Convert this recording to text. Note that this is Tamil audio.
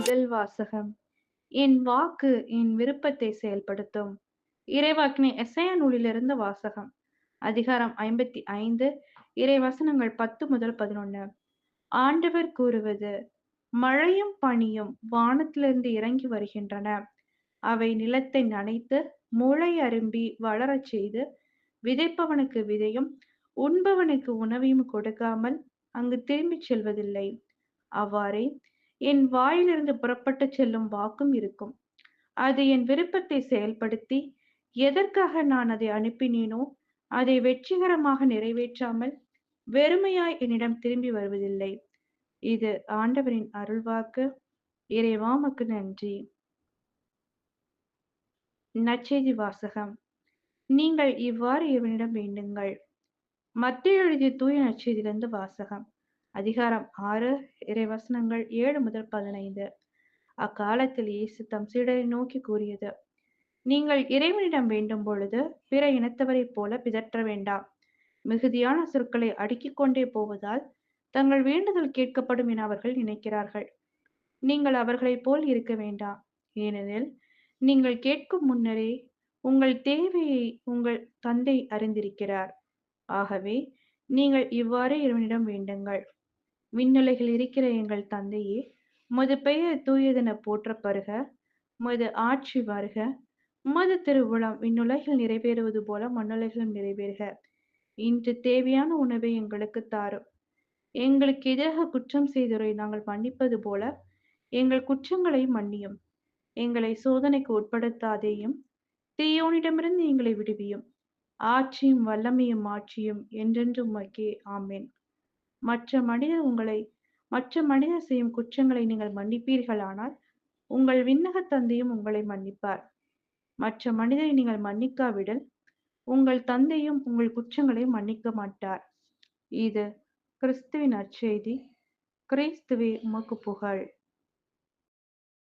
முதல் வாசகம். என் வாக்கு என் விருப்பத்தை செயல்படுத்தும். இறைவாக்கினை எசையா நூலிலிருந்து வாசகம். அதிகாரம் 55, இறைவசனங்கள் 10 முதல் 11. ஆண்டவர் கூறுவது: மழையும் பனியும் வானத்திலிருந்து இறங்கி வருகின்றன. அவை நிலத்தை நனைத்து முளை அரும்பி வளரச் செய்து, விதைப்பவனுக்கு விதையும் உண்பவனுக்கு உணவையும் கொடுக்காமல் அங்கு திரும்பிச் செல்வதில்லை. அவ்வாறே என் வாயிலிருந்து புறப்பட்டுச் செல்லும் வாக்கும் இருக்கும். அது என் விருப்பத்தை செயல்படுத்தி, எதற்காக நான் அதை அனுப்பினேனோ அதை வெற்றிகரமாக நிறைவேற்றாமல் வெறுமையாய் என்னிடம் திரும்பி வருவதில்லை. இது ஆண்டவரின் அருள்வாக்கு. இறைவா உமக்கு நன்றி. நற்செய்தி வாசகம். நீங்கள் இவ்வாறு இறைவனிடம் வேண்டுங்கள். மத்தேயு எழுதிய தூய நற்செய்தியிலிருந்து வாசகம். அதிகாரம் 6, இறைவசனங்கள் 7 முதல் 15. அக்காலத்தில் இயேசு தம் சீடரை நோக்கி கூறியது: நீங்கள் இறைவனிடம் வேண்டும் பொழுது பிற இனத்தவரைப் போல பிதற்ற வேண்டாம். மிகுதியான சொற்களை அடுக்கிக் கொண்டே போவதால் தங்கள் வேண்டுதல் கேட்கப்படும் என அவர்கள் நினைக்கிறார்கள். நீங்கள் அவர்களைப் போல் இருக்க வேண்டாம். ஏனெனில் நீங்கள் கேட்கும் முன்னரே உங்கள் தேவையை உங்கள் தந்தை அறிந்திருக்கிறார். ஆகவே நீங்கள் இவ்வாறு இறைவனிடம் வேண்டுங்கள்: விண்ணுலகில் இருக்கிற எங்கள் தந்தையே, உமது பெயர் தூயதென போற்றப் பருக. உமது ஆட்சி வருக. உமது திருவுளம் விண்ணுலகில் நிறைவேறுவது போல மண்ணுலகிலும் நிறைவேறுக. இன்று தேவையான உணவை எங்களுக்கு தாரும். எங்களுக்கு எதிராக குற்றம் செய்தோரை நாங்கள் மன்னிப்பது போல எங்கள் குற்றங்களை மன்னியும். எங்களை சோதனைக்கு உட்படுத்தாதேயும், தீயோனிடமிருந்து எங்களை விடுவியும். ஆட்சியும் வல்லமையும் மாட்சியும் என்றென்றும் உமக்கே. ஆமென். மற்ற மனிதர் செய்யும் குற்றங்களை நீங்கள் மன்னிப்பீர்களானால் உங்கள் விண்ணக தந்தையும் உங்களை மன்னிப்பார். மற்ற மனிதரை நீங்கள் மன்னிக்காவிடில் உங்கள் தந்தையும் உங்கள் குற்றங்களை மன்னிக்க மாட்டார். இது கிறிஸ்துவின் நற்செய்தி. கிறிஸ்துவே உமக்கு புகழ்.